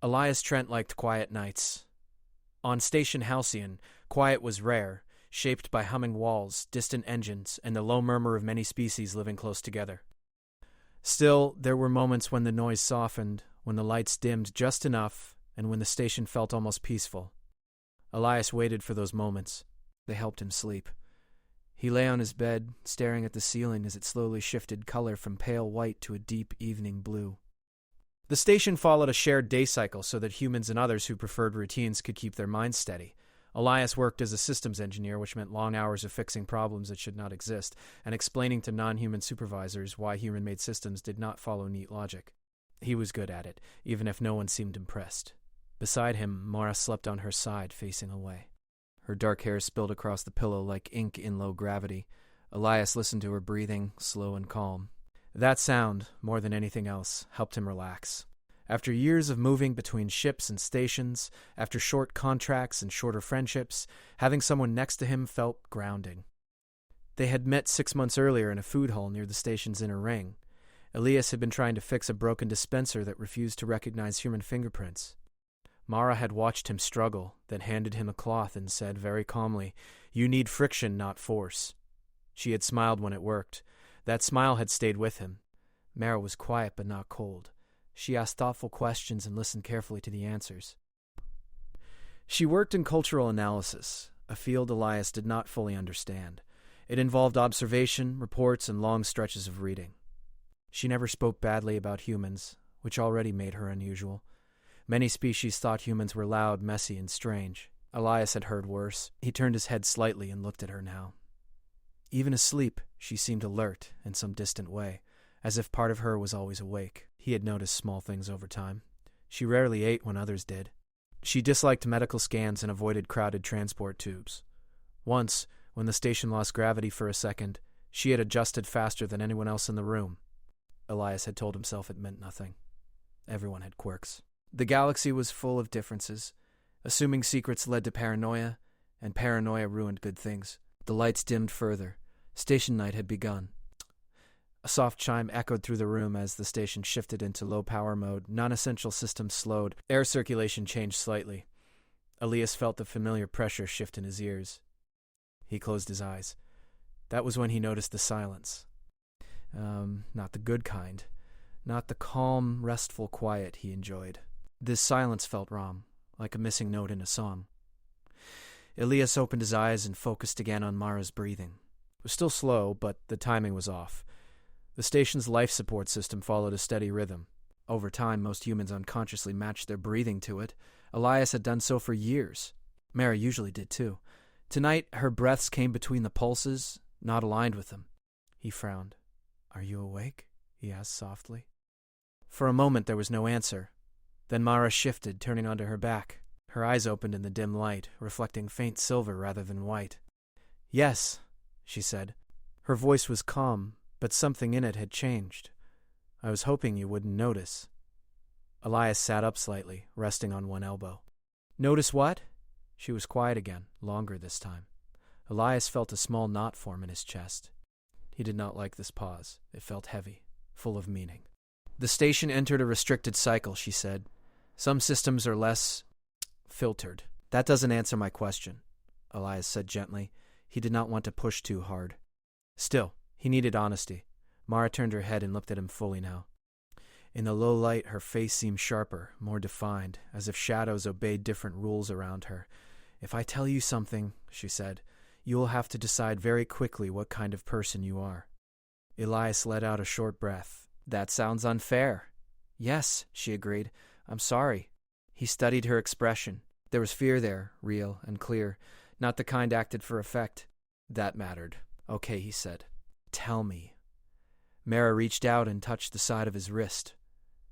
Elias Trent liked quiet nights. On Station Halcyon, quiet was rare, shaped by humming walls, distant engines, and the low murmur of many species living close together. Still, there were moments when the noise softened, when the lights dimmed just enough, and when the station felt almost peaceful. Elias waited for those moments. They helped him sleep. He lay on his bed, staring at the ceiling as it slowly shifted color from pale white to a deep evening blue. The station followed a shared day cycle so that humans and others who preferred routines could keep their minds steady. Elias worked as a systems engineer, which meant long hours of fixing problems that should not exist, and explaining to non-human supervisors why human-made systems did not follow neat logic. He was good at it, even if no one seemed impressed. Beside him, Mara slept on her side, facing away. Her dark hair spilled across the pillow like ink in low gravity. Elias listened to her breathing, slow and calm. That sound, more than anything else, helped him relax. After years of moving between ships and stations, after short contracts and shorter friendships, having someone next to him felt grounding. They had met 6 months earlier in a food hall near the station's inner ring. Elias had been trying to fix a broken dispenser that refused to recognize human fingerprints. Mara had watched him struggle, then handed him a cloth and said very calmly, "You need friction, not force." She had smiled when it worked. That smile had stayed with him. Mara was quiet but not cold. She asked thoughtful questions and listened carefully to the answers. She worked in cultural analysis, a field Elias did not fully understand. It involved observation, reports, and long stretches of reading. She never spoke badly about humans, which already made her unusual. Many species thought humans were loud, messy, and strange. Elias had heard worse. He turned his head slightly and looked at her now. Even asleep, she seemed alert in some distant way, as if part of her was always awake. He had noticed small things over time. She rarely ate when others did. She disliked medical scans and avoided crowded transport tubes. Once, when the station lost gravity for a second, she had adjusted faster than anyone else in the room. Elias had told himself it meant nothing. Everyone had quirks. The galaxy was full of differences. Assuming secrets led to paranoia, and paranoia ruined good things. The lights dimmed further. Station night had begun. A soft chime echoed through the room as the station shifted into low-power mode. Non-essential systems slowed. Air circulation changed slightly. Elias felt the familiar pressure shift in his ears. He closed his eyes. That was when he noticed the silence. Not the good kind. Not the calm, restful quiet he enjoyed. This silence felt wrong, like a missing note in a song. Elias opened his eyes and focused again on Mara's breathing. It was still slow, but the timing was off. The station's life support system followed a steady rhythm. Over time, most humans unconsciously matched their breathing to it. Elias had done so for years. Mara usually did too. Tonight, her breaths came between the pulses, not aligned with them. He frowned. "Are you awake?" he asked softly. For a moment, there was no answer. Then Mara shifted, turning onto her back. Her eyes opened in the dim light, reflecting faint silver rather than white. "Yes," she said. Her voice was calm, but something in it had changed. "I was hoping you wouldn't notice." Elias sat up slightly, resting on one elbow. "Notice what?" She was quiet again, longer this time. Elias felt a small knot form in his chest. He did not like this pause. It felt heavy, full of meaning. "The station entered a restricted cycle," she said. "Some systems are less filtered." "That doesn't answer my question," Elias said gently. He did not want to push too hard. Still, he needed honesty. Mara turned her head and looked at him fully now. In the low light, her face seemed sharper, more defined, as if shadows obeyed different rules around her. "If I tell you something," she said, "you will have to decide very quickly what kind of person you are." Elias let out a short breath. "That sounds unfair." "Yes," she agreed. "I'm sorry." He studied her expression. There was fear there, real and clear, not the kind acted for effect. That mattered. "Okay," he said. "Tell me." Mara reached out and touched the side of his wrist.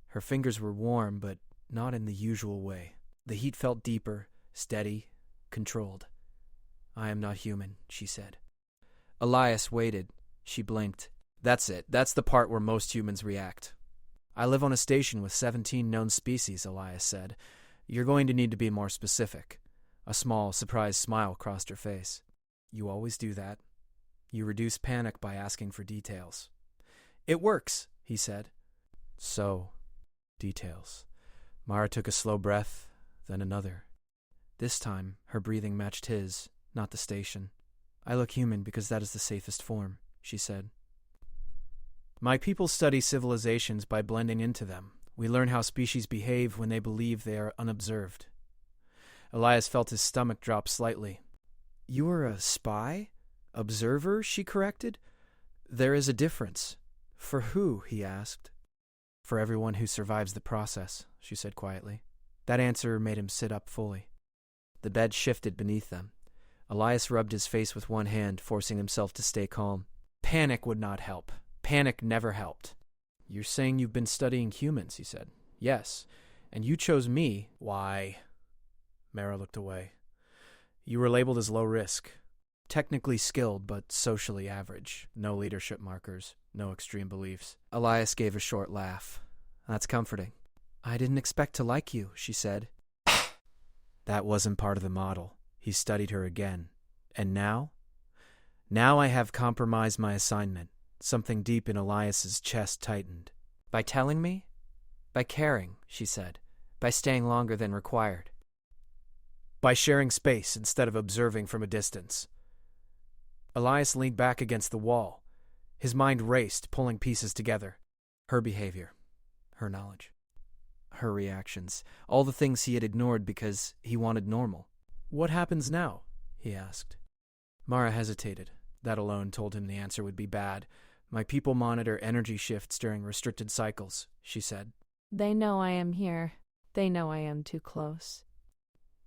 Her fingers were warm, but not in the usual way. The heat felt deeper, steady, controlled. "I am not human," she said. Elias waited. She blinked. "That's it. That's the part where most humans react." "I live on a station with 17 known species," Elias said. "You're going to need to be more specific." A small, surprised smile crossed her face. "You always do that. You reduce panic by asking for details." "It works," he said. "So, details." Mara took a slow breath, then another. This time, her breathing matched his, not the station. I look human because that is the safest form, she said. My people study civilizations by blending into them. We learn how species behave when they believe they are unobserved. Elias felt his stomach drop slightly. You are a spy? Observer, she corrected. There is a difference. For who? He asked. For everyone who survives the process, she said quietly. That answer made him sit up fully. The bed shifted beneath them. Elias rubbed his face with one hand, forcing himself to stay calm. Panic would not help. Panic never helped. You're saying you've been studying humans, he said. Yes. And you chose me. Why? Mara looked away. You were labeled as low risk. Technically skilled, but socially average. No leadership markers. No extreme beliefs. Elias gave a short laugh. That's comforting. I didn't expect to like you, she said. That wasn't part of the model. He studied her again. And now? Now I have compromised my assignment. Something deep in Elias's chest tightened. By telling me? By caring, she said. By staying longer than required. By sharing space instead of observing from a distance. Elias leaned back against the wall. His mind raced, pulling pieces together. Her behavior. Her knowledge. Her reactions. All the things he had ignored because he wanted normal. What happens now? He asked. Mara hesitated. That alone told him the answer would be bad. My people monitor energy shifts during restricted cycles, she said. They know I am here. They know I am too close.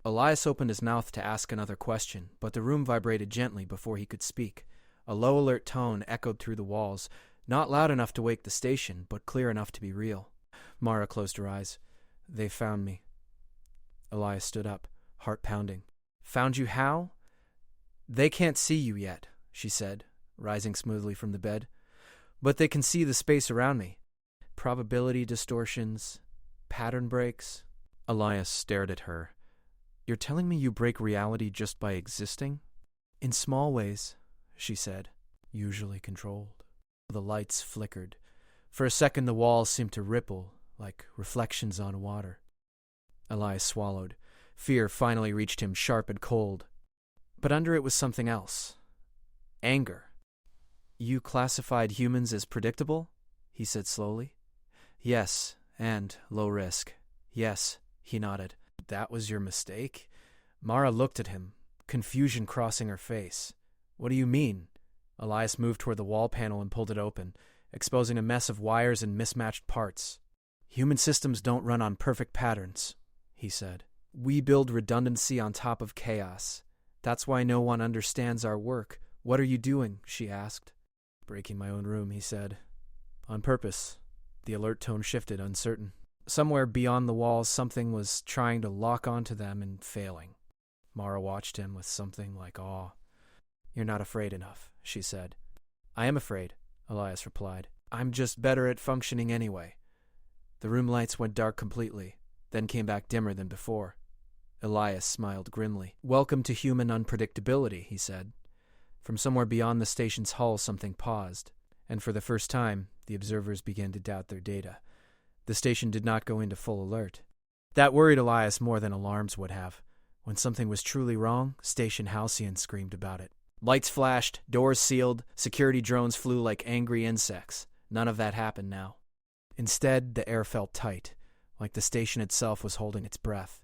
Elias opened his mouth to ask another question, but the room vibrated gently before he could speak. A low alert tone echoed through the walls, not loud enough to wake the station, but clear enough to be real. Mara closed her eyes. They found me. Elias stood up, heart pounding. Found you how? They can't see you yet, she said, rising smoothly from the bed. But they can see the space around me. Probability distortions, pattern breaks. Elias stared at her. You're telling me you break reality just by existing? In small ways, she said, usually controlled. The lights flickered. For a second the walls seemed to ripple, like reflections on water. Elias swallowed. Fear finally reached him sharp and cold. But under it was something else. Anger. You classified humans as predictable? He said slowly. Yes, and low risk. Yes, he nodded. That was your mistake? Mara looked at him, confusion crossing her face. What do you mean? Elias moved toward the wall panel and pulled it open, exposing a mess of wires and mismatched parts. Human systems don't run on perfect patterns, he said. We build redundancy on top of chaos. That's why no one understands our work. What are you doing? She asked. Breaking my own room, he said. On purpose. The alert tone shifted, uncertain. Somewhere beyond the walls, something was trying to lock onto them and failing. Mara watched him with something like awe. You're not afraid enough, she said. I am afraid, Elias replied. I'm just better at functioning anyway. The room lights went dark completely, then came back dimmer than before. Elias smiled grimly. Welcome to human unpredictability, he said. From somewhere beyond the station's hull, something paused, and for the first time, the observers began to doubt their data. The station did not go into full alert. That worried Elias more than alarms would have. When something was truly wrong, Station Halcyon screamed about it. Lights flashed, doors sealed, security drones flew like angry insects. None of that happened now. Instead, the air felt tight, like the station itself was holding its breath.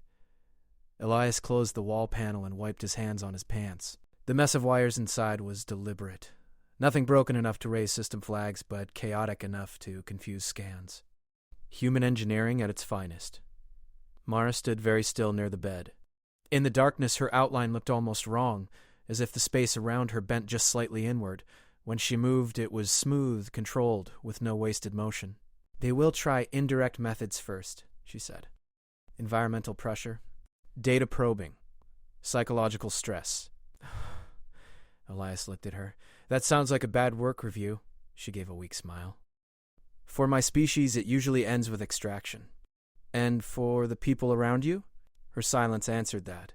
Elias closed the wall panel and wiped his hands on his pants. The mess of wires inside was deliberate. Nothing broken enough to raise system flags, but chaotic enough to confuse scans. Human engineering at its finest. Mara stood very still near the bed. In the darkness, her outline looked almost wrong, as if the space around her bent just slightly inward. When she moved, it was smooth, controlled, with no wasted motion. They will try indirect methods first, she said. Environmental pressure, data probing, psychological stress. Elias looked at her. That sounds like a bad work review. She gave a weak smile. For my species, it usually ends with extraction. And for the people around you? Her silence answered that.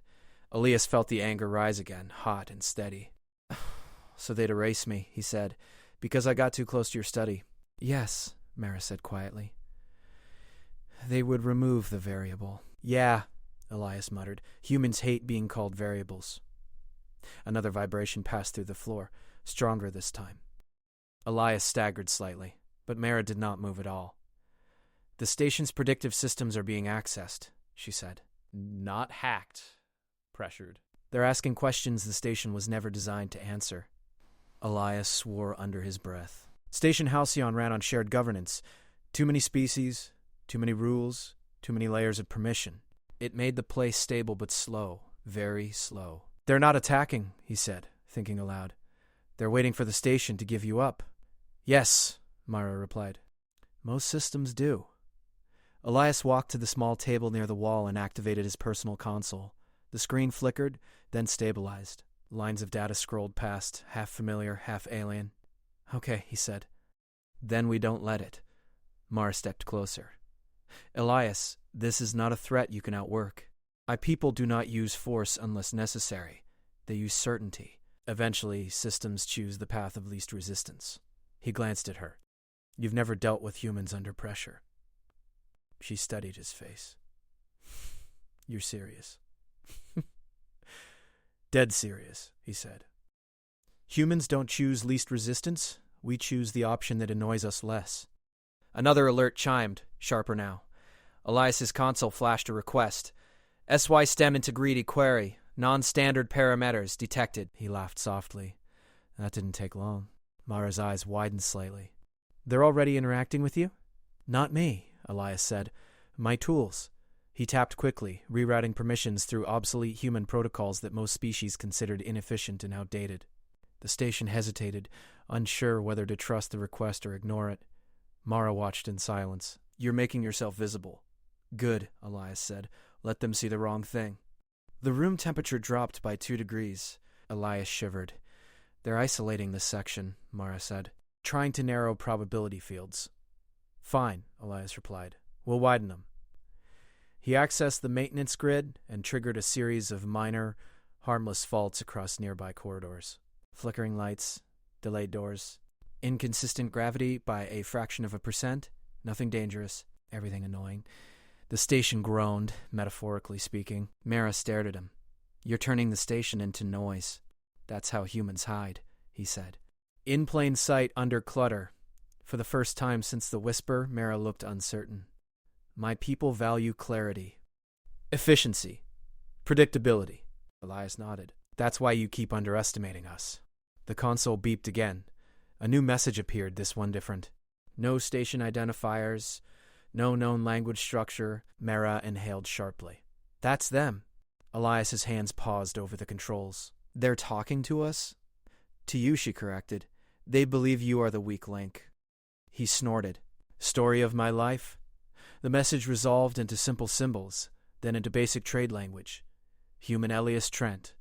Elias felt the anger rise again, hot and steady. So they'd erase me, he said, because I got too close to your study. Yes, Mara said quietly. They would remove the variable. Yeah, Elias muttered. Humans hate being called variables. Another vibration passed through the floor, stronger this time. Elias staggered slightly, but Mara did not move at all. The station's predictive systems are being accessed, she said. Not hacked. Pressured. They're asking questions the station was never designed to answer. Elias swore under his breath. Station Halcyon ran on shared governance. Too many species, too many rules, too many layers of permission. It made the place stable but slow, very slow. They're not attacking, he said, thinking aloud. They're waiting for the station to give you up. Yes, Mara replied. Most systems do. Elias walked to the small table near the wall and activated his personal console. The screen flickered, then stabilized. Lines of data scrolled past, half familiar, half alien. Okay, he said. Then we don't let it. Mara stepped closer. Elias, this is not a threat you can outwork. My people do not use force unless necessary. They use certainty. Eventually, systems choose the path of least resistance. He glanced at her. You've never dealt with humans under pressure. She studied his face. You're serious. Dead serious, he said. Humans don't choose least resistance. We choose the option that annoys us less. Another alert chimed, sharper now. Elias's console flashed a request. SY stem integrity query. Non-standard parameters detected. He laughed softly. That didn't take long. Mara's eyes widened slightly. They're already interacting with you? Not me, Elias said. My tools. He tapped quickly, rerouting permissions through obsolete human protocols that most species considered inefficient and outdated. The station hesitated, unsure whether to trust the request or ignore it. Mara watched in silence. You're making yourself visible. Good, Elias said. Let them see the wrong thing. The room temperature dropped by 2 degrees. Elias shivered. They're isolating this section, Mara said, trying to narrow probability fields. Fine, Elias replied. We'll widen them. He accessed the maintenance grid and triggered a series of minor, harmless faults across nearby corridors. Flickering lights, delayed doors, inconsistent gravity by a fraction of a percent, nothing dangerous, everything annoying. The station groaned, metaphorically speaking. Mara stared at him. You're turning the station into noise. That's how humans hide, he said. In plain sight under clutter. For the first time since the whisper, Mara looked uncertain. My people value clarity. Efficiency. Predictability. Elias nodded. That's why you keep underestimating us. The console beeped again. A new message appeared, this one different. No station identifiers, no known language structure. Mara inhaled sharply. That's them. Elias's hands paused over the controls. They're talking to us? To you, she corrected. They believe you are the weak link. He snorted. Story of my life? The message resolved into simple symbols, then into basic trade language. Human Elias Trent.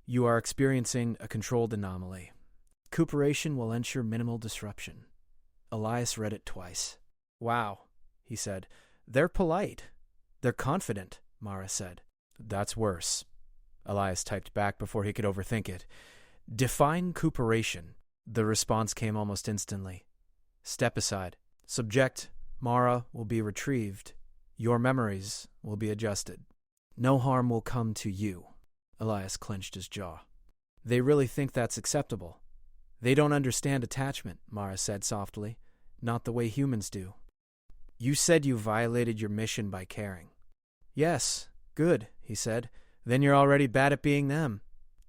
You are experiencing a controlled anomaly. Recuperation will ensure minimal disruption. Elias read it twice. Wow, he said. They're polite. They're confident, Mara said. That's worse. Elias typed back before he could overthink it. Define recuperation. The response came almost instantly. Step aside. Subject, Mara, will be retrieved. Your memories will be adjusted. No harm will come to you. Elias clenched his jaw. They really think that's acceptable. They don't understand attachment, Mara said softly. Not the way humans do. You said you violated your mission by caring. Yes, good, he said. Then you're already bad at being them.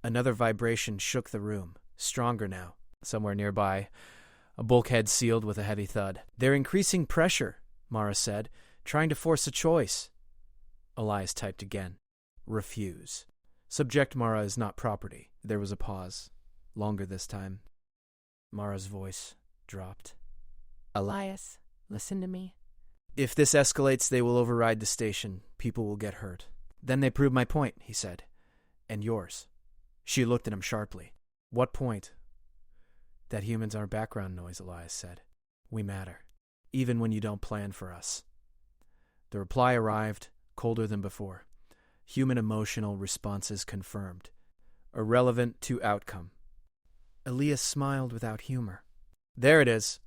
Another vibration shook the room, stronger now. Somewhere nearby, a bulkhead sealed with a heavy thud. They're increasing pressure, Mara said, trying to force a choice. Elias typed again. Refuse. Subject Mara is not property. There was a pause. Longer this time. Mara's voice dropped. Elias, listen to me. If this escalates, they will override the station. People will get hurt. Then they prove my point, he said. And yours. She looked at him sharply. What point? That humans are background noise, Elias said. We matter. Even when you don't plan for us. The reply arrived, colder than before. Human emotional responses confirmed. Irrelevant to outcome. Elias smiled without humor. There it is.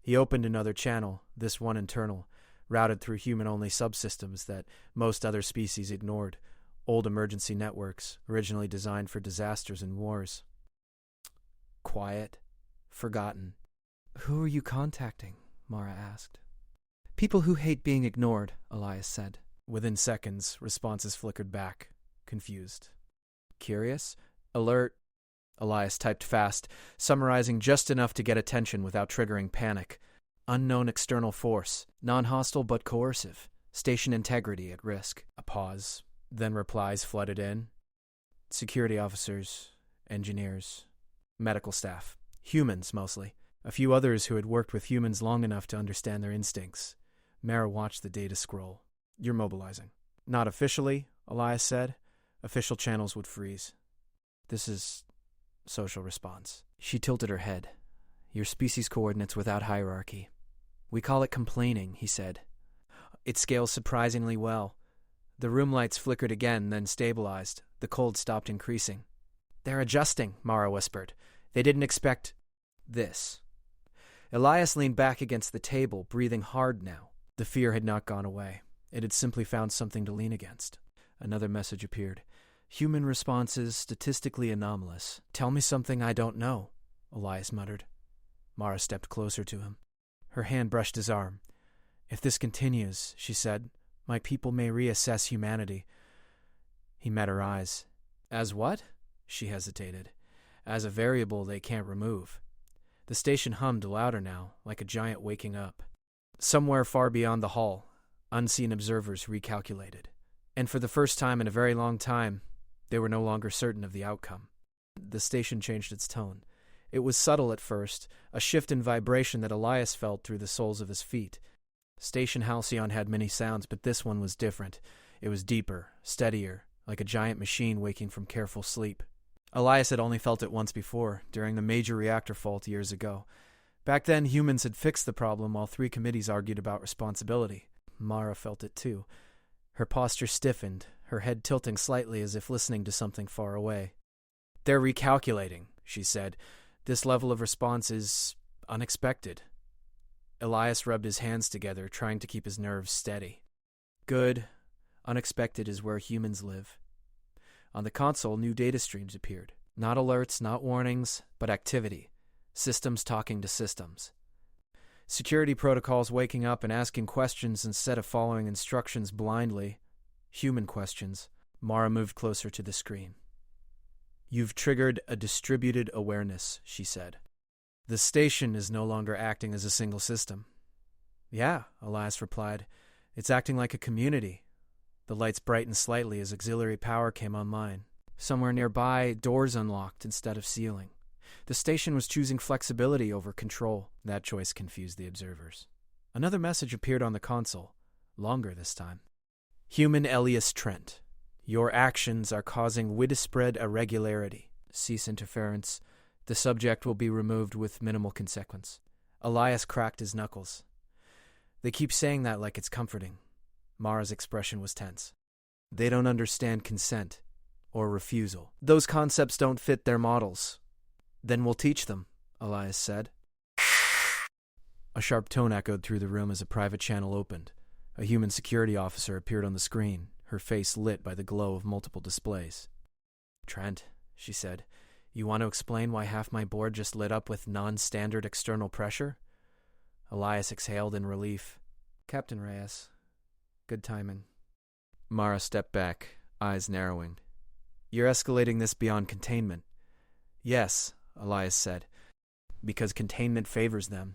He opened another channel, this one internal. routed through human-only subsystems that most other species ignored, old emergency networks originally designed for disasters and wars. Quiet, forgotten. Who are you contacting? Mara asked. People who hate being ignored, Elias said. Within seconds, responses flickered back, confused. Curious? Alert? Elias typed fast, summarizing just enough to get attention without triggering panic. Unknown external force, non-hostile but coercive. Station integrity at risk. A pause. Then replies flooded in. Security officers, engineers, medical staff. Humans, mostly. A few others who had worked with humans long enough to understand their instincts. Mara watched the data scroll. You're mobilizing. Not officially, Elias said. Official channels would freeze. This is social response. She tilted her head. Your species coordinates without hierarchy. We call it complaining, he said. It scales surprisingly well. The room lights flickered again, then stabilized. The cold stopped increasing. They're adjusting, Mara whispered. They didn't expect this. Elias leaned back against the table, breathing hard now. The fear had not gone away. It had simply found something to lean against. Another message appeared. Human responses statistically anomalous. Tell me something I don't know, Elias muttered. Mara stepped closer to him. Her hand brushed his arm. If this continues, she said, my people may reassess humanity. He met her eyes. As what? She hesitated. As a variable they can't remove. The station hummed louder now, like a giant waking up. Somewhere far beyond the hall, unseen observers recalculated. And for the first time in a very long time, they were no longer certain of the outcome. The station changed its tone. It was subtle at first, a shift in vibration that Elias felt through the soles of his feet. Station Halcyon had many sounds, but this one was different. It was deeper, steadier, like a giant machine waking from careful sleep. Elias had only felt it once before, during the major reactor fault years ago. Back then, humans had fixed the problem while 3 committees argued about responsibility. Mara felt it too. Her posture stiffened, her head tilting slightly as if listening to something far away. They're recalculating, she said. This level of response is unexpected. Elias rubbed his hands together, trying to keep his nerves steady. Good. Unexpected is where humans live. On the console, new data streams appeared. Not alerts, not warnings, but activity. Systems talking to systems. Security protocols waking up and asking questions instead of following instructions blindly. Human questions. Mara moved closer to the screen. You've triggered a distributed awareness, she said. The station is no longer acting as a single system. Yeah, Elias replied. It's acting like a community. The lights brightened slightly as auxiliary power came online. Somewhere nearby, doors unlocked instead of sealing. The station was choosing flexibility over control. That choice confused the observers. Another message appeared on the console, longer this time. Human Elias Trent. Your actions are causing widespread irregularity. Cease interference. The subject will be removed with minimal consequence. Elias cracked his knuckles. They keep saying that like it's comforting. Mara's expression was tense. They don't understand consent or refusal. Those concepts don't fit their models. Then we'll teach them, Elias said. A sharp tone echoed through the room as a private channel opened. A human security officer appeared on the screen, her face lit by the glow of multiple displays. Trent, she said, you want to explain why half my board just lit up with non-standard external pressure? Elias exhaled in relief. Captain Reyes. Good timing. Mara stepped back, eyes narrowing. You're escalating this beyond containment. Yes, Elias said, because containment favors them.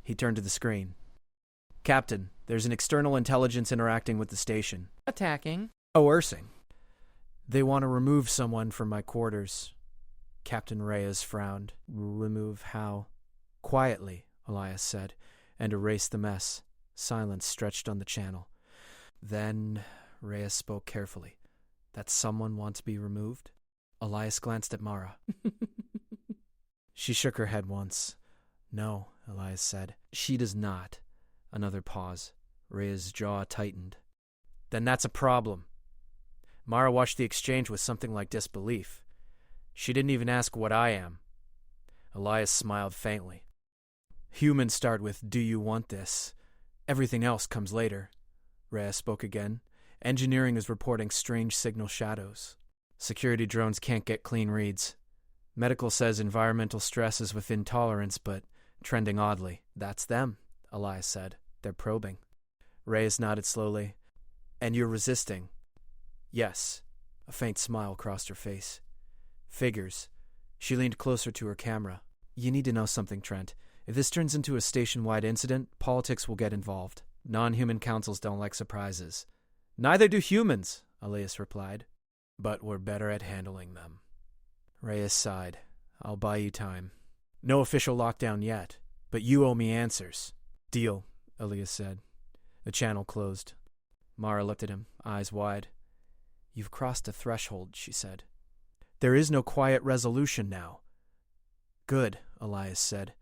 He turned to the screen. Captain, there's an external intelligence interacting with the station. Attacking. Coercing. They want to remove someone from my quarters. Captain Reyes frowned. Remove how? Quietly, Elias said, and erased the mess. Silence stretched on the channel. Then Reyes spoke carefully. That someone wants to be removed? Elias glanced at Mara. She shook her head once. No, Elias said. She does not. Another pause. Reyes' jaw tightened. Then that's a problem. Mara watched the exchange with something like disbelief. She didn't even ask what I am. Elias smiled faintly. Humans start with, do you want this? Everything else comes later. Rhea spoke again. Engineering is reporting strange signal shadows. Security drones can't get clean reads. Medical says environmental stress is within tolerance, but trending oddly. That's them, Elias said. They're probing. Reyes nodded slowly. And you're resisting? Yes. A faint smile crossed her face. Figures. She leaned closer to her camera. You need to know something, Trent. If this turns into a station-wide incident, politics will get involved. Non-human councils don't like surprises. Neither do humans, Elias replied. But we're better at handling them. Reyes sighed. I'll buy you time. No official lockdown yet, but you owe me answers. Deal, Elias said. The channel closed. Mara looked at him, eyes wide. You've crossed a threshold, she said. There is no quiet resolution now. Good, Elias said.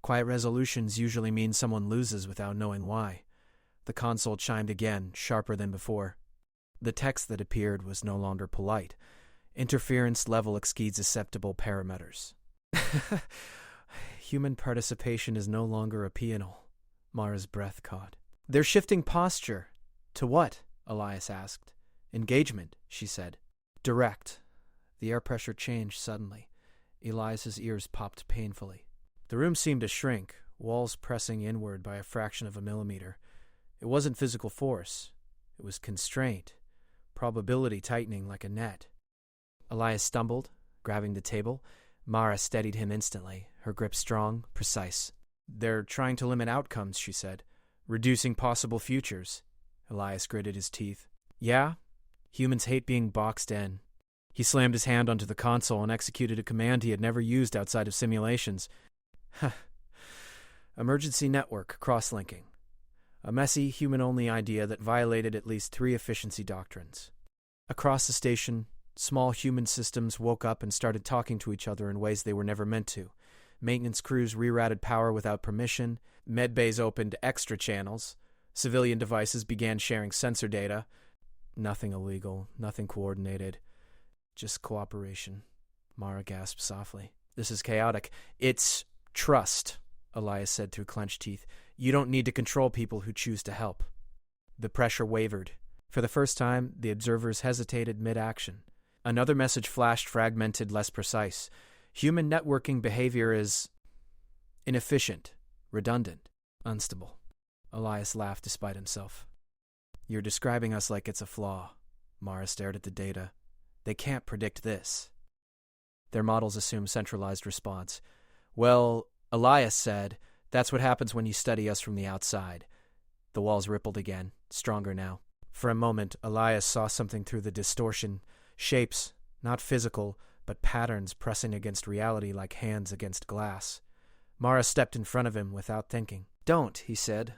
Quiet resolutions usually mean someone loses without knowing why. The console chimed again, sharper than before. The text that appeared was no longer polite. Interference level exceeds acceptable parameters. Human participation is no longer a penal. Mara's breath caught. They're shifting posture. To what? Elias asked. Engagement, she said. Direct. The air pressure changed suddenly. Elias's ears popped painfully. The room seemed to shrink, walls pressing inward by a fraction of a millimeter. It wasn't physical force. It was constraint, probability tightening like a net. Elias stumbled, grabbing the table. Mara steadied him instantly, her grip strong, precise. They're trying to limit outcomes, she said. Reducing possible futures. Elias gritted his teeth. Yeah? Humans hate being boxed in. He slammed his hand onto the console and executed a command he had never used outside of simulations. Emergency network cross-linking. A messy, human-only idea that violated at least 3 efficiency doctrines. Across the station, small human systems woke up and started talking to each other in ways they were never meant to. Maintenance crews rerouted power without permission. Medbays opened extra channels. Civilian devices began sharing sensor data. Nothing illegal, nothing coordinated. Just cooperation. Mara gasped softly. This is chaotic. It's trust, Elias said through clenched teeth. You don't need to control people who choose to help. The pressure wavered. For the first time, the observers hesitated mid-action. Another message flashed, fragmented, less precise. Human networking behavior is inefficient, redundant, unstable. Elias laughed despite himself. You're describing us like it's a flaw. Mara stared at the data. They can't predict this. Their models assume centralized response. Well, Elias said, that's what happens when you study us from the outside. The walls rippled again, stronger now. For a moment, Elias saw something through the distortion. Shapes, not physical, but patterns pressing against reality like hands against glass. Mara stepped in front of him without thinking. Don't, he said.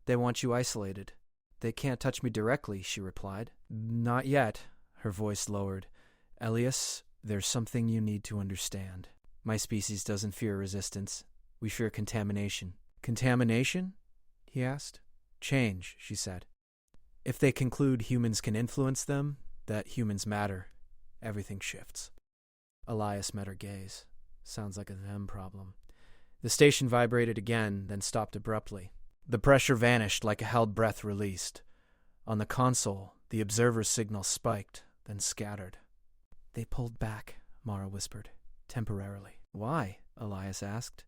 They want you isolated. They can't touch me directly, she replied. Not yet, her voice lowered. Elias, there's something you need to understand. My species doesn't fear resistance. We fear contamination. Contamination? He asked. Change, she said. If they conclude humans can influence them, that humans matter, everything shifts. Elias met her gaze. Sounds like a them problem. The station vibrated again, then stopped abruptly. The pressure vanished like a held breath released. On the console, the observer's signal spiked, then scattered. They pulled back, Mara whispered, temporarily. Why? Elias asked.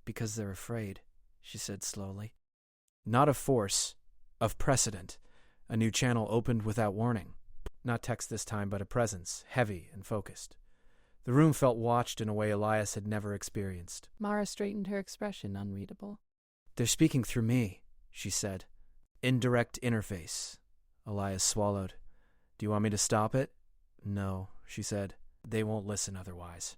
Because they're afraid, she said slowly. Not of force, of precedent. A new channel opened without warning. Not text this time, but a presence, heavy and focused. The room felt watched in a way Elias had never experienced. Mara straightened her expression, unreadable. They're speaking through me, she said. Indirect interface. Elias swallowed. Do you want me to stop it? No, she said. They won't listen otherwise.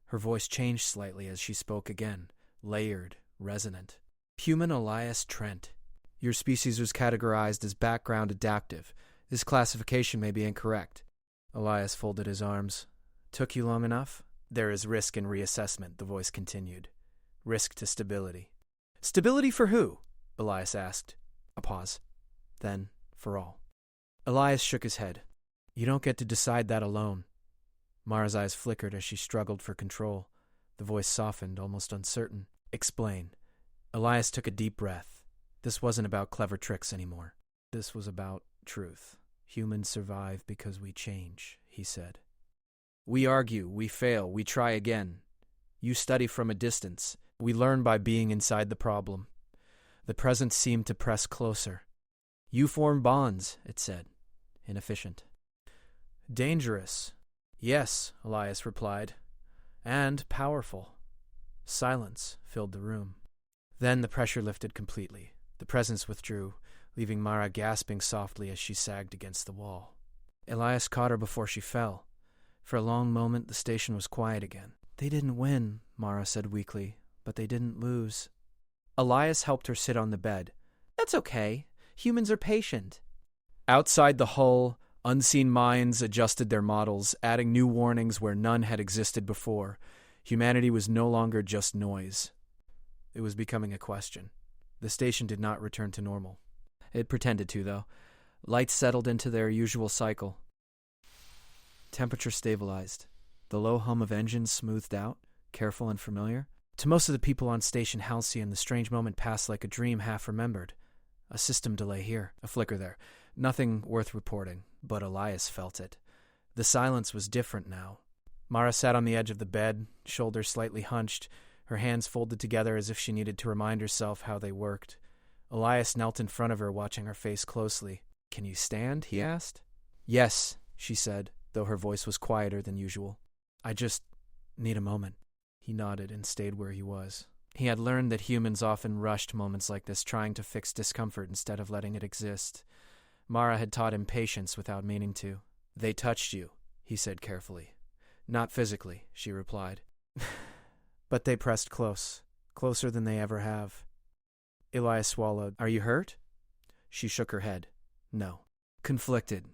Her voice changed slightly as she spoke again, layered, resonant. Human Elias Trent. Your species was categorized as background adaptive. This classification may be incorrect. Elias folded his arms. Took you long enough? There is risk in reassessment, the voice continued. Risk to stability. Stability for who? Elias asked. A pause. Then, for all. Elias shook his head. You don't get to decide that alone. Mara's eyes flickered as she struggled for control. The voice softened, almost uncertain. Explain. Elias took a deep breath. This wasn't about clever tricks anymore. This was about truth. Humans survive because we change, he said. We argue, we fail, we try again. You study from a distance. We learn by being inside the problem. The presence seemed to press closer. You form bonds, it said. Inefficient. Dangerous. Yes, Elias replied. And powerful. Silence filled the room. Then the pressure lifted completely. The presence withdrew, leaving Mara gasping softly as she sagged against the wall. Elias caught her before she fell. For a long moment, the station was quiet again. They didn't win, Mara said weakly, but they didn't lose. Elias helped her sit on the bed. That's okay. Humans are patient. Outside the hull, unseen minds adjusted their models, adding new warnings where none had existed before. Humanity was no longer just noise. It was becoming a question. The station did not return to normal. It pretended to, though. Lights settled into their usual cycle. Temperature stabilized. The low hum of engines smoothed out, careful and familiar. To most of the people on Station Halcyon, the strange moment passed like a dream half remembered. A system delay here, a flicker there. Nothing worth reporting, but Elias felt it. The silence was different now. Mara sat on the edge of the bed, shoulders slightly hunched, her hands folded together as if she needed to remind herself how they worked. Elias knelt in front of her, watching her face closely. Can you stand? He asked. Yes, she said, though her voice was quieter than usual. I just need a moment. He nodded and stayed where he was. He had learned that humans often rushed moments like this, trying to fix discomfort instead of letting it exist. Mara had taught him patience without meaning to. They touched you, he said carefully. Not physically, she replied. But they pressed close, closer than they ever have. Elias swallowed. Are you hurt? She shook her head. No. Conflicted.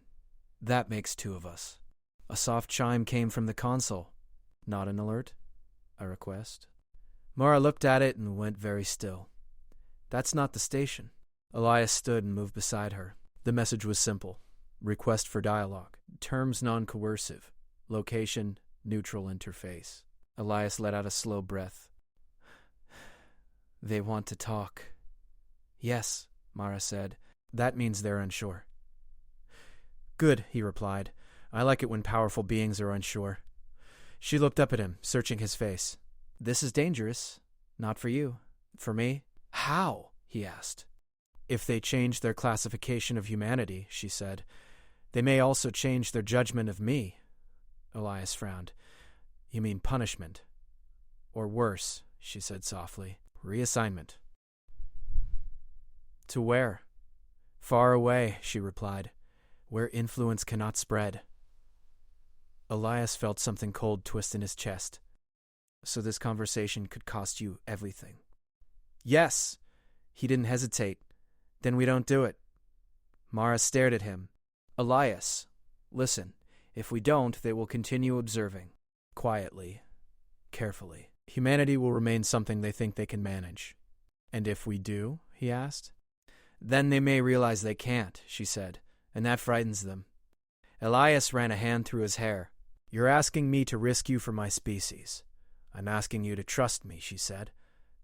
That makes two of us. A soft chime came from the console. Not an alert. A request. Mara looked at it and went very still. That's not the station. Elias stood and moved beside her. The message was simple. Request for dialogue. Terms non-coercive. Location, neutral interface. Elias let out a slow breath. They want to talk. Yes, Mara said. That means they're unsure. Good, he replied. I like it when powerful beings are unsure. She looked up at him, searching his face. This is dangerous. Not for you. For me? How? He asked. If they change their classification of humanity, she said, they may also change their judgment of me. Elias frowned. You mean punishment? Or worse, she said softly. Reassignment. To where? Far away, she replied. Where influence cannot spread. Elias felt something cold twist in his chest. So this conversation could cost you everything. Yes! He didn't hesitate. Then we don't do it. Mara stared at him. Elias, listen. If we don't, they will continue observing. Quietly. Carefully. Humanity will remain something they think they can manage. And if we do? He asked. Then they may realize they can't, she said, and that frightens them. Elias ran a hand through his hair. You're asking me to risk you for my species. I'm asking you to trust me, she said,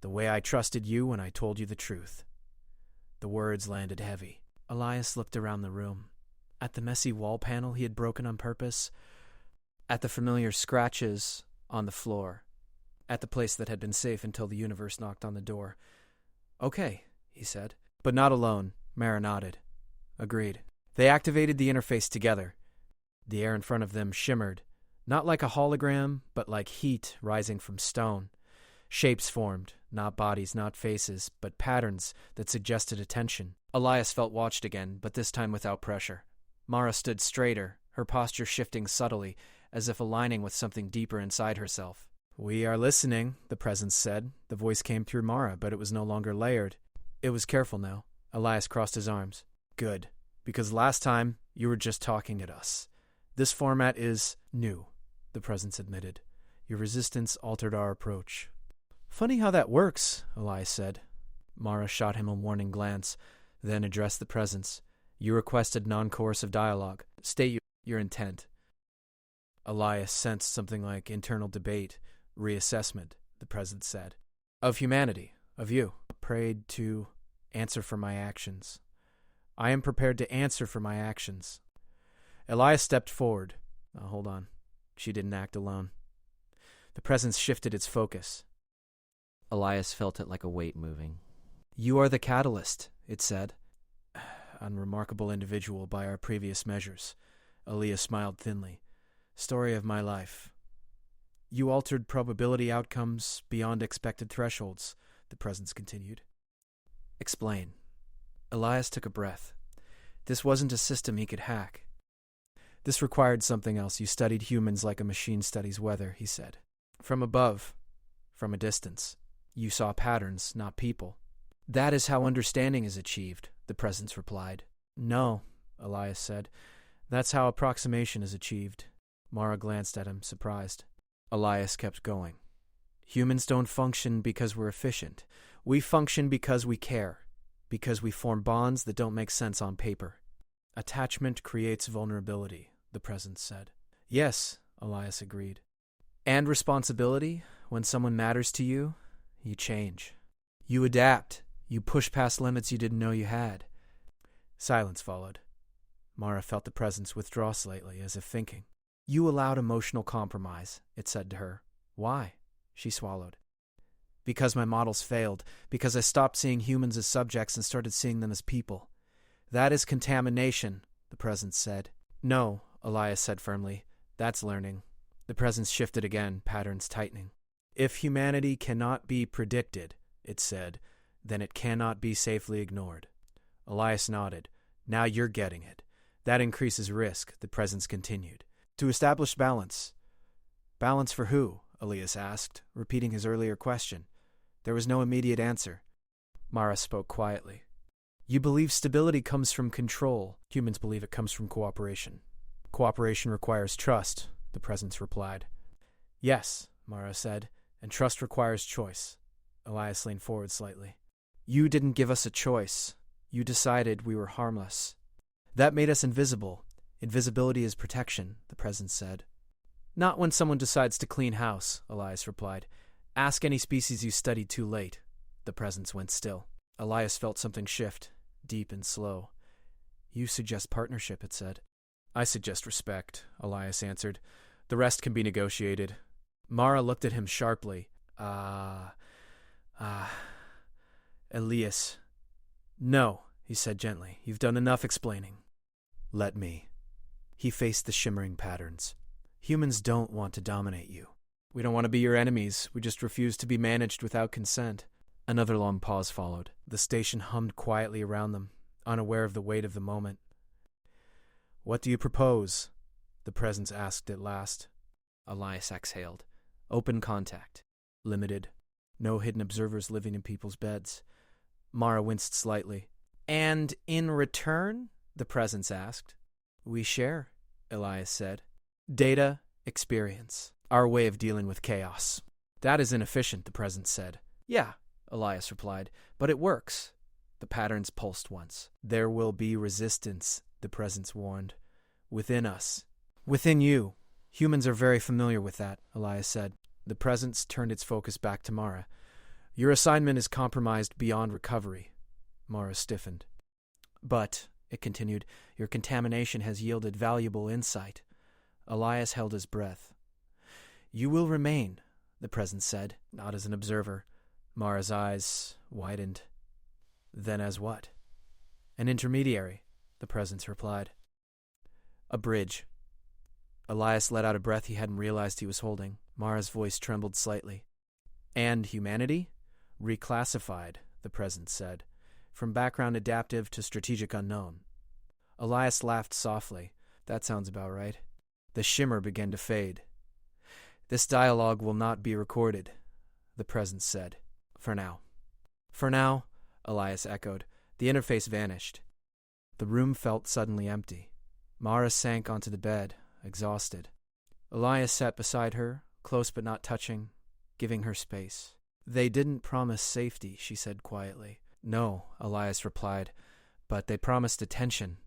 the way I trusted you when I told you the truth. The words landed heavy. Elias looked around the room. At the messy wall panel he had broken on purpose. At the familiar scratches on the floor. At the place that had been safe until the universe knocked on the door. Okay, he said. But not alone, Mara nodded. Agreed. They activated the interface together. The air in front of them shimmered, not like a hologram, but like heat rising from stone. Shapes formed, not bodies, not faces, but patterns that suggested attention. Elias felt watched again, but this time without pressure. Mara stood straighter, her posture shifting subtly, as if aligning with something deeper inside herself. We are listening, the presence said. The voice came through Mara, but it was no longer layered. It was careful now. Elias crossed his arms. Good, because last time you were just talking at us. This format is new, the presence admitted. Your resistance altered our approach. Funny how that works, Elias said. Mara shot him a warning glance, then addressed the presence. You requested non-coercive dialogue. State your intent. Elias sensed something like internal debate, reassessment, the presence said. Of humanity, of you. Prayed to Answer for my actions. I am prepared to answer for my actions. Elias stepped forward. Oh, hold on. She didn't act alone. The presence shifted its focus. Elias felt it like a weight moving. You are the catalyst, it said. Unremarkable individual by our previous measures. Elias smiled thinly. Story of my life. You altered probability outcomes beyond expected thresholds, the presence continued. Explain. Elias took a breath. This wasn't a system he could hack. This required something else. You studied humans like a machine studies weather, he said. From above, from a distance. You saw patterns, not people. That is how understanding is achieved, the presence replied. No, Elias said. That's how approximation is achieved. Mara glanced at him, surprised. Elias kept going. Humans don't function because we're efficient. We function because we care, because we form bonds that don't make sense on paper. Attachment creates vulnerability, the presence said. Yes, Elias agreed. And responsibility, when someone matters to you, you change. You adapt. You push past limits you didn't know you had. Silence followed. Mara felt the presence withdraw slightly, as if thinking. You allowed emotional compromise, it said to her. Why? She swallowed. Because my models failed, because I stopped seeing humans as subjects and started seeing them as people. That is contamination, the presence said. No, Elias said firmly. That's learning. The presence shifted again, patterns tightening. If humanity cannot be predicted, it said, then it cannot be safely ignored. Elias nodded. Now you're getting it. That increases risk, the presence continued. To establish balance. Balance for who? Elias asked, repeating his earlier question. There was no immediate answer. Mara spoke quietly. You believe stability comes from control. Humans believe it comes from cooperation. Cooperation requires trust, the presence replied. Yes, Mara said, and trust requires choice. Elias leaned forward slightly. You didn't give us a choice. You decided we were harmless. That made us invisible. Invisibility is protection, the presence said. Not when someone decides to clean house, Elias replied. Ask any species you studied too late. The presence went still. Elias felt something shift, deep and slow. You suggest partnership, it said. I suggest respect, Elias answered. The rest can be negotiated. Mara looked at him sharply. Elias. No, he said gently. You've done enough explaining. Let me. He faced the shimmering patterns. Humans don't want to dominate you. We don't want to be your enemies. We just refuse to be managed without consent. Another long pause followed. The station hummed quietly around them, unaware of the weight of the moment. What do you propose? The presence asked at last. Elias exhaled. Open contact. Limited. No hidden observers living in people's beds. Mara winced slightly. And in return? The presence asked. We share, Elias said. Data, experience. Our way of dealing with chaos. That is inefficient, the presence said. Yeah, Elias replied, but it works. The patterns pulsed once. There will be resistance, the presence warned. Within us. Within you. Humans are very familiar with that, Elias said. The presence turned its focus back to Mara. Your assignment is compromised beyond recovery. Mara stiffened. But, it continued, your contamination has yielded valuable insight. Elias held his breath. You will remain, the presence said, not as an observer. Mara's eyes widened. Then as what? An intermediary, the presence replied. A bridge. Elias let out a breath he hadn't realized he was holding. Mara's voice trembled slightly. And humanity? Reclassified, the presence said. From background adaptive to strategic unknown. Elias laughed softly. That sounds about right. The shimmer began to fade. This dialogue will not be recorded, the presence said. For now. For now, Elias echoed. The interface vanished. The room felt suddenly empty. Mara sank onto the bed, exhausted. Elias sat beside her, close but not touching, giving her space. They didn't promise safety, she said quietly. No, Elias replied, but they promised attention.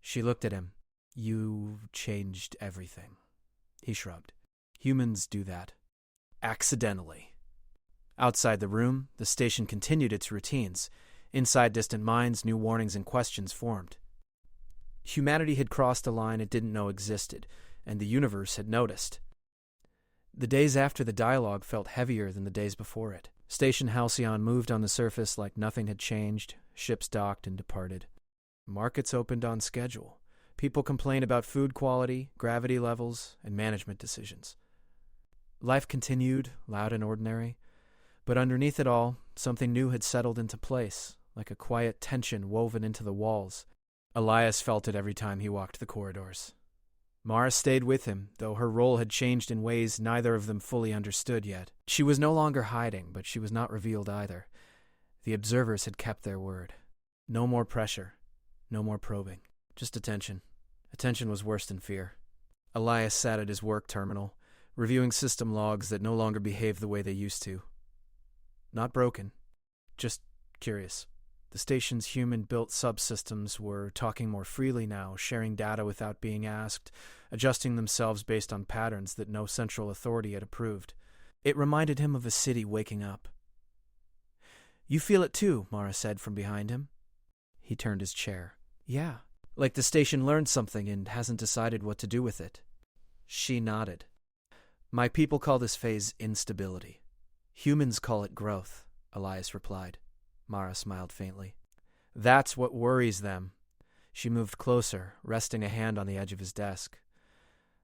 She looked at him. You changed everything. He shrugged. Humans do that. Accidentally. Outside the room, the station continued its routines. Inside distant minds, new warnings and questions formed. Humanity had crossed a line it didn't know existed, and the universe had noticed. The days after the dialogue felt heavier than the days before it. Station Halcyon moved on the surface like nothing had changed. Ships docked and departed. Markets opened on schedule. People complained about food quality, gravity levels, and management decisions. Life continued, loud and ordinary, but underneath it all, something new had settled into place, like a quiet tension woven into the walls. Elias felt it every time he walked the corridors. Mara stayed with him, though her role had changed in ways neither of them fully understood yet. She was no longer hiding, but she was not revealed either. The observers had kept their word. No more pressure, no more probing, just attention. Attention was worse than fear. Elias sat at his work terminal, reviewing system logs that no longer behaved the way they used to. Not broken, just curious. The station's human-built subsystems were talking more freely now, sharing data without being asked, adjusting themselves based on patterns that no central authority had approved. It reminded him of a city waking up. "You feel it too," Mara said from behind him. He turned his chair. "Yeah, like the station learned something and hasn't decided what to do with it." She nodded. "My people call this phase instability. Humans call it growth," Elias replied. Mara smiled faintly. "That's what worries them." She moved closer, resting a hand on the edge of his desk.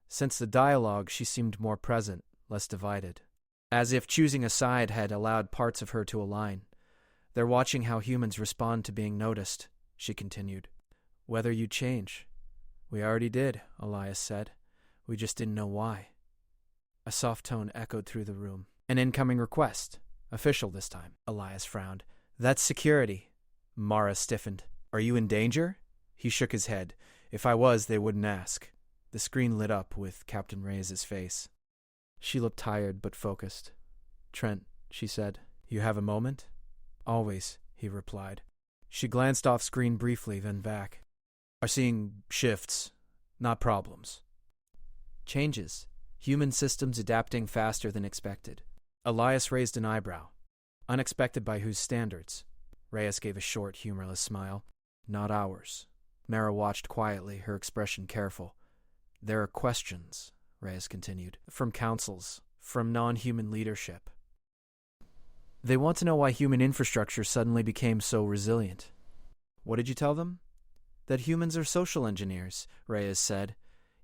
Since the dialogue, she seemed more present, less divided. As if choosing a side had allowed parts of her to align. "They're watching how humans respond to being noticed," she continued. "Whether you change." "We already did," Elias said. "We just didn't know why." A soft tone echoed through the room. "An incoming request. Official this time." Elias frowned. "That's security." Mara stiffened. "Are you in danger?" He shook his head. "If I was, they wouldn't ask." The screen lit up with Captain Reyes' face. She looked tired but focused. "Trent," she said, "you have a moment?" "Always," he replied. She glanced off screen briefly, then back. "Are seeing shifts, not problems." Changes. Human systems adapting faster than expected. Elias raised an eyebrow. Unexpected by whose standards? Reyes gave a short, humorless smile. "Not ours." Mara watched quietly, her expression careful. "There are questions," Reyes continued, "from councils, from non-human leadership. They want to know why human infrastructure suddenly became so resilient." "What did you tell them?" "That humans are social engineers," Reyes said,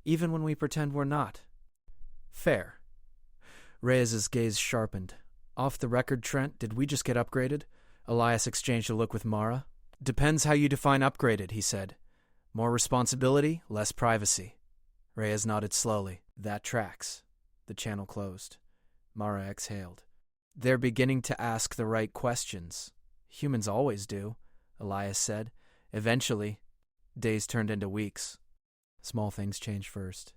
"even when we pretend we're not." "Fair." Reyes' gaze sharpened. "Off the record, Trent, did we just get upgraded?" Elias exchanged a look with Mara. "Depends how you define upgraded," he said. "More responsibility, less privacy." Reyes nodded slowly. "That tracks." The channel closed. Mara exhaled. "They're beginning to ask the right questions." "Humans always do," Elias said. "Eventually." Days turned into weeks. Small things changed first.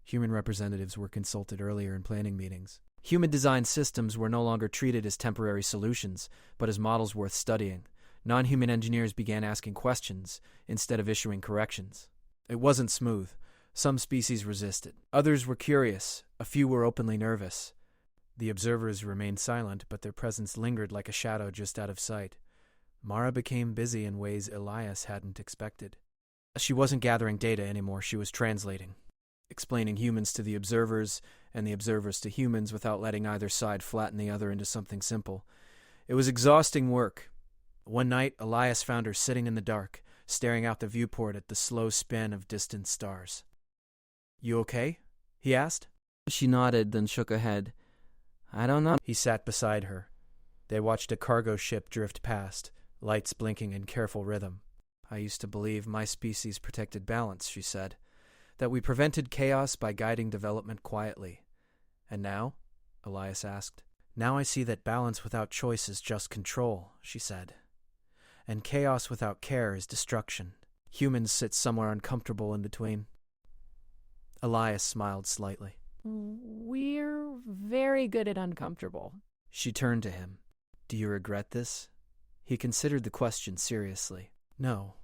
Human representatives were consulted earlier in planning meetings. Human-designed systems were no longer treated as temporary solutions, but as models worth studying. Non-human engineers began asking questions instead of issuing corrections. It wasn't smooth. Some species resisted. Others were curious. A few were openly nervous. The observers remained silent, but their presence lingered like a shadow just out of sight. Mara became busy in ways Elias hadn't expected. She wasn't gathering data anymore, she was translating. Explaining humans to the observers, and the observers to humans without letting either side flatten the other into something simple. It was exhausting work. One night, Elias found her sitting in the dark, staring out the viewport at the slow spin of distant stars. "You okay?" he asked. She nodded, then shook her head. "I don't know." He sat beside her. They watched a cargo ship drift past, lights blinking in careful rhythm. "I used to believe my species protected balance," she said. "That we prevented chaos by guiding development quietly. And now?" Elias asked. "Now I see that balance without choice is just control," she said. "And chaos without care is destruction. Humans sit somewhere uncomfortable in between." Elias smiled slightly. We're very good at uncomfortable. She turned to him. "Do you regret this?" He considered the question seriously. "No.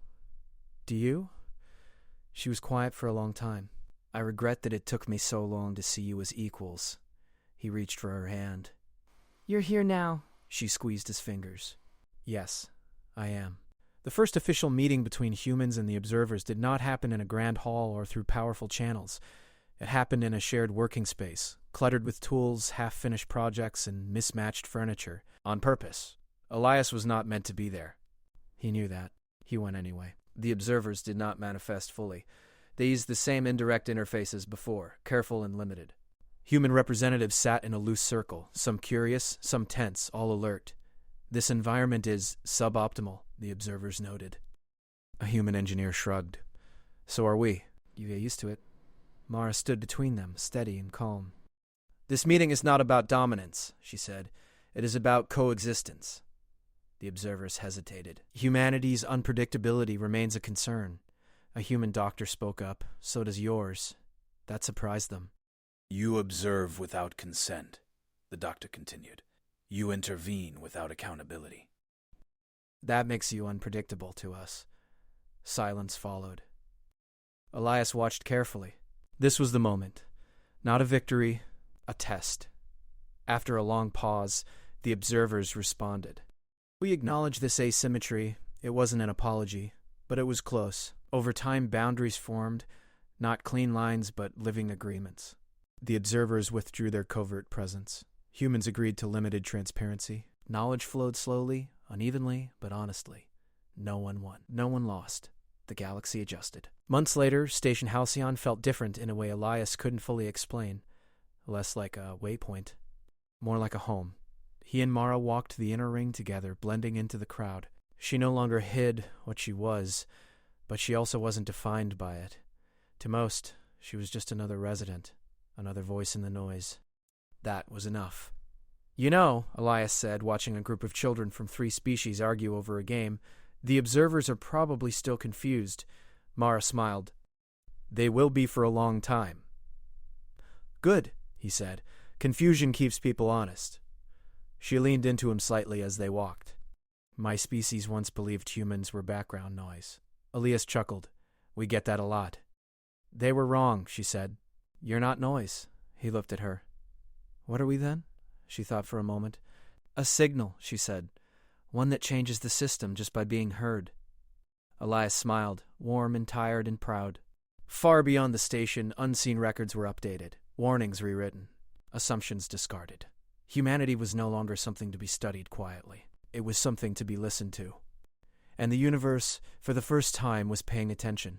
Do you?" She was quiet for a long time. "I regret that it took me so long to see you as equals." He reached for her hand. You're here now. She squeezed his fingers. "Yes," I am. The first official meeting between humans and the observers did not happen in a grand hall or through powerful channels. It happened in a shared working space, cluttered with tools, half-finished projects, and mismatched furniture, on purpose. Elias was not meant to be there. He knew that. He went anyway. The observers did not manifest fully. They used the same indirect interface as before, careful and limited. Human representatives sat in a loose circle, some curious, some tense, all alert. This environment is suboptimal, the observers noted. A human engineer shrugged. So are we. You get used to it. Mara stood between them, steady and calm. This meeting is not about dominance, she said. It is about coexistence. The observers hesitated. Humanity's unpredictability remains a concern. A human doctor spoke up. So does yours. That surprised them. You observe without consent, the doctor continued. You intervene without accountability. That makes you unpredictable to us. Silence followed. Elias watched carefully. This was the moment. Not a victory, a test. After a long pause, the observers responded. We acknowledge this asymmetry. It wasn't an apology, but it was close. Over time, boundaries formed, not clean lines, but living agreements. The observers withdrew their covert presence. Humans agreed to limited transparency. Knowledge flowed slowly, unevenly, but honestly. No one won. No one lost. The galaxy adjusted. Months later, Station Halcyon felt different in a way Elias couldn't fully explain. Less like a waypoint. More like a home. He and Mara walked the inner ring together, blending into the crowd. She no longer hid what she was, but she also wasn't defined by it. To most, she was just another resident, another voice in the noise. That was enough. You know, Elias said, watching a group of children from 3 species argue over a game, the observers are probably still confused. Mara smiled. They will be for a long time. Good, he said. Confusion keeps people honest. She leaned into him slightly as they walked. My species once believed humans were background noise. Elias chuckled. We get that a lot. They were wrong, she said. You're not noise. He looked at her. What are we then? She thought for a moment. A signal, she said. One that changes the system just by being heard. Elias smiled, warm and tired and proud. Far beyond the station, unseen records were updated, warnings rewritten, assumptions discarded. Humanity was no longer something to be studied quietly. It was something to be listened to. And the universe, for the first time, was paying attention.